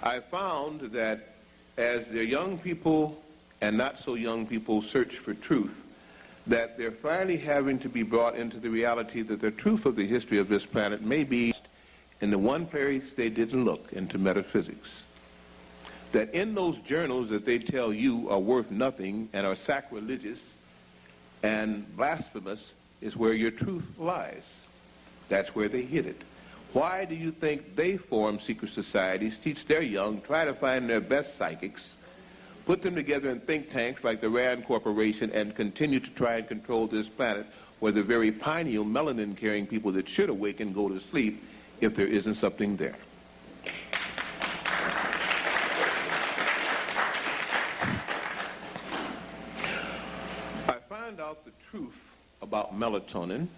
I found that as the young people and not so young people search for truth, that they're finally having to be brought into the reality that the truth of the history of this planet may be in the one place they didn't look, into metaphysics. That in those journals that they tell you are worth nothing and are sacrilegious and blasphemous is where your truth lies. That's where they hid it. Why do you think they form secret societies, teach their young, try to find their best psychics, put them together in think tanks like the Rand Corporation, and continue to try and control this planet where the very pineal melanin-carrying people that should awaken go to sleep if there isn't something there? I find out the truth about melatonin,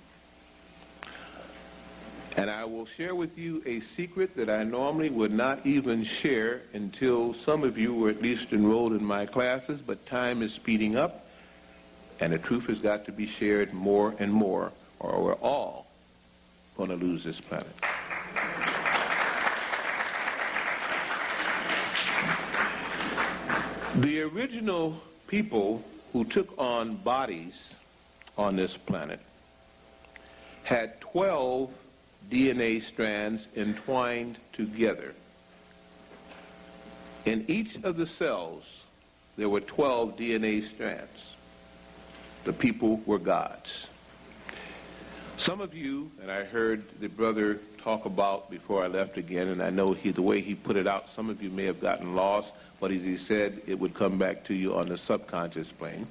and I will share with you a secret that I normally would not even share until some of you were at least enrolled in my classes, but time is speeding up, and the truth has got to be shared more and more, or we're all going to lose this planet. The original people who took on bodies on this planet had 12 DNA strands entwined together. In each of the cells, there were 12 DNA strands. The people were gods. Some of you, and I heard the brother talk about before I left again, and I know the way he put it out, some of you may have gotten lost, but as he said, it would come back to you on the subconscious plane,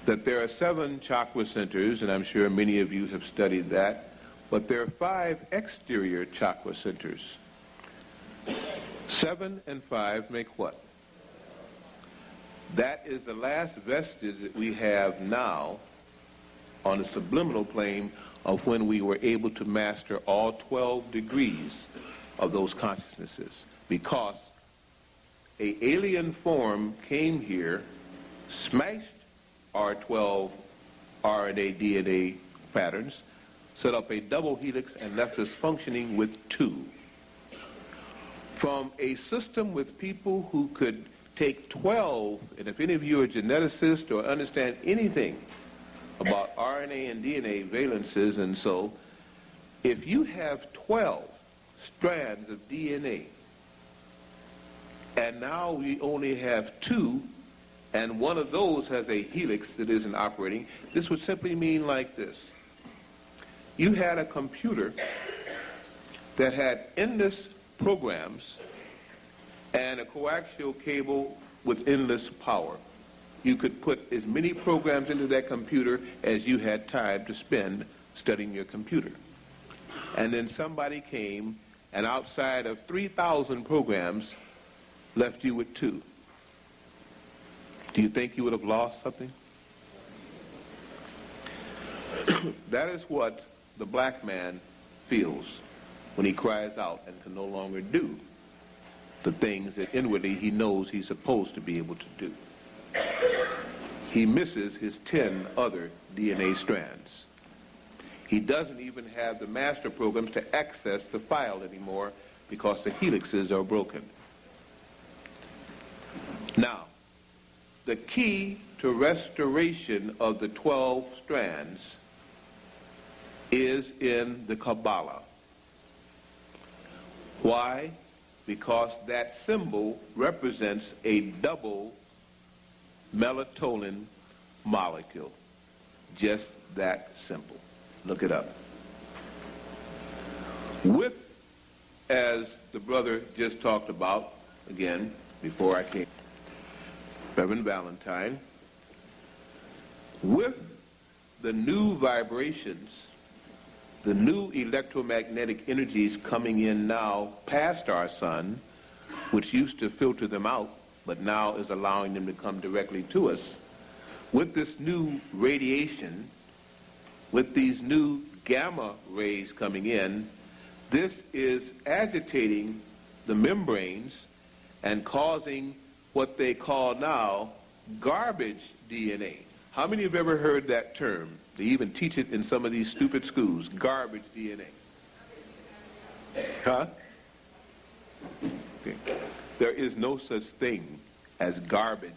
that there are 7 chakra centers, and I'm sure many of you have studied that, but there are 5 exterior chakra centers. 7 and 5 make what? That is the last vestige that we have now on the subliminal plane of when we were able to master all 12 degrees of those consciousnesses, because an alien form came here, smashed our 12 RNA, DNA patterns, set up a double helix, and left us functioning with 2. From a system with people who could take 12, and if any of you are geneticists or understand anything about RNA and DNA valences, and so, if you have 12 strands of DNA, and now we only have 2, and one of those has a helix that isn't operating, this would simply mean like this. You had a computer that had endless programs and a coaxial cable with endless power. You could put as many programs into that computer as you had time to spend studying your computer. And then somebody came and outside of 3,000 programs left you with 2. Do you think you would have lost something? That is what the black man feels when he cries out and can no longer do the things that inwardly he knows he's supposed to be able to do. He misses his 10 other DNA strands. He doesn't even have the master programs to access the file anymore because the helixes are broken. Now, the key to restoration of the 12 strands is in the Kabbalah. Why? Because that symbol represents a double melatonin molecule. Just that simple. Look it up. With, as the brother just talked about, again, before I came, Reverend Valentine, with the new vibrations, the new electromagnetic energies coming in now past our sun, which used to filter them out, but now is allowing them to come directly to us, with this new radiation, with these new gamma rays coming in, this is agitating the membranes and causing what they call now garbage DNA. How many have ever heard that term? They even teach it in some of these stupid schools, garbage DNA. Huh? Okay. there is no such thing as garbage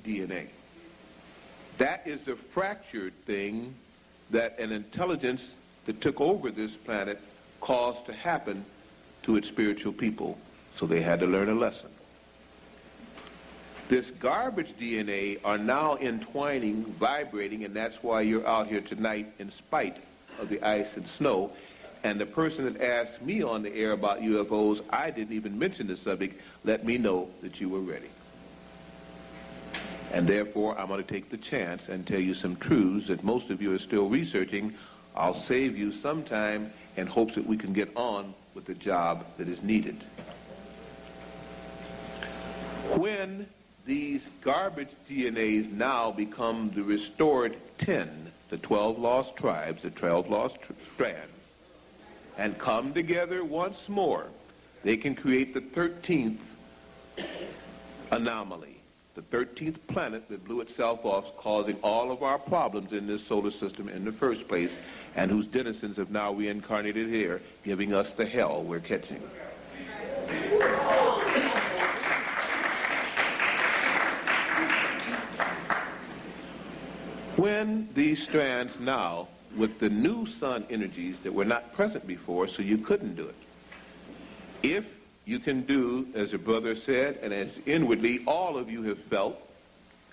DNA. That is the fractured thing that an intelligence that took over this planet caused to happen to its spiritual people. So they had to learn a lesson. This garbage DNA are now entwining, vibrating, and that's why you're out here tonight in spite of the ice and snow. And the person that asked me on the air about UFOs, I didn't even mention the subject, let me know that you were ready. And therefore, I'm going to take the chance and tell you some truths that most of you are still researching. I'll save you some time in hopes that we can get on with the job that is needed. When these garbage DNAs now become the restored 10, the 12 lost tribes, the 12 lost strands, and come together once more, they can create the 13th anomaly, the 13th planet that blew itself off, causing all of our problems in this solar system in the first place, and whose denizens have now reincarnated here, giving us the hell we're catching. When these strands now, with the new sun energies that were not present before, so you couldn't do it. If you can do, as a brother said, and as inwardly all of you have felt,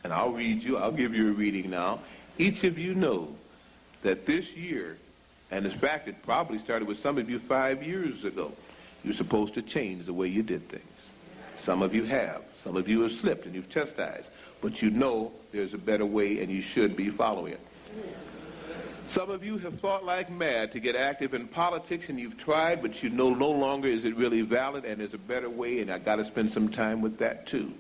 and I'll give you a reading now, each of you know that this year, and in fact it probably started with some of you 5 years ago, you're supposed to change the way you did things. Some of you have. Some of you have slipped and you've chastised. But you know there's a better way and you should be following it. Some of you have fought like mad to get active in politics, and you've tried, but you know no longer is it really valid, and there's a better way, and I got to spend some time with that too.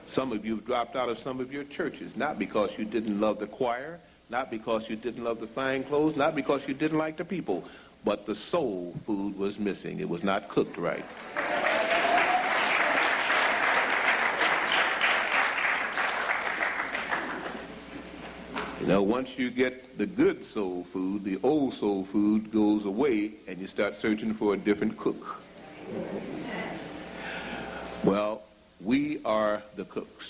Some of you have dropped out of some of your churches, not because you didn't love the choir, not because you didn't love the fine clothes, not because you didn't like the people, but the soul food was missing. It was not cooked right. You know, once you get the good soul food, the old soul food goes away, and you start searching for a different cook. Well, we are the cooks.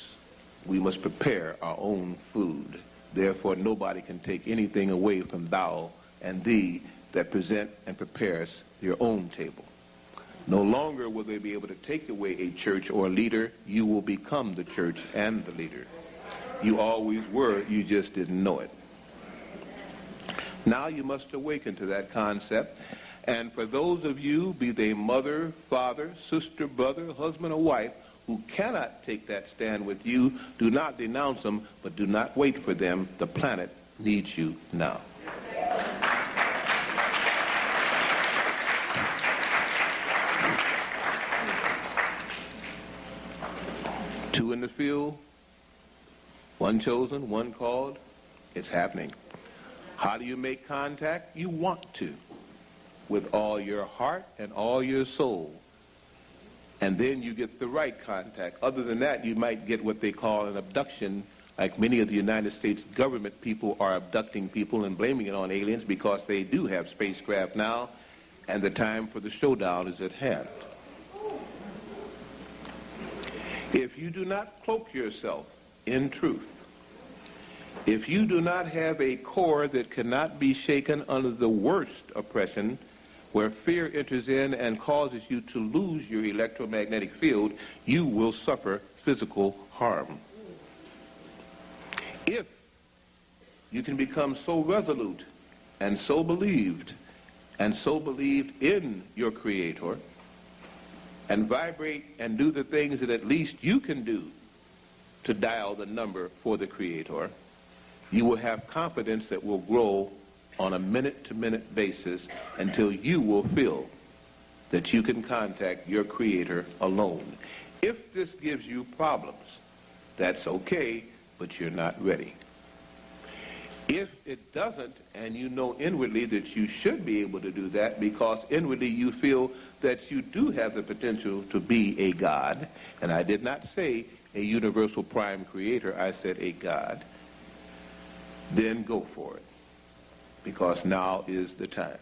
We must prepare our own food. Therefore, nobody can take anything away from thou and thee that present and prepares your own table. No longer will they be able to take away a church or a leader. You will become the church and the leader. You always were, you just didn't know it. Now you must awaken to that concept. And for those of you, be they mother, father, sister, brother, husband, or wife, who cannot take that stand with you, do not denounce them, but do not wait for them. The planet needs you now. Two in the field, one chosen, one called. It's happening. How do you make contact? You want to, with all your heart and all your soul. And then you get the right contact. Other than that, you might get what they call an abduction, like many of the United States government people are abducting people and blaming it on aliens because they do have spacecraft now, and the time for the showdown is at hand. If you do not cloak yourself in truth, if you do not have a core that cannot be shaken under the worst oppression, where fear enters in and causes you to lose your electromagnetic field, you will suffer physical harm. If you can become so resolute and so believed in your Creator, and vibrate and do the things that at least you can do to dial the number for the Creator, you will have confidence that will grow on a minute-to-minute basis until you will feel that you can contact your Creator alone. If this gives you problems, that's okay, but you're not ready. If it doesn't, and you know inwardly that you should be able to do that because inwardly you feel that you do have the potential to be a God, and I did not say a universal prime creator, I said a God, then go for it, because now is the time.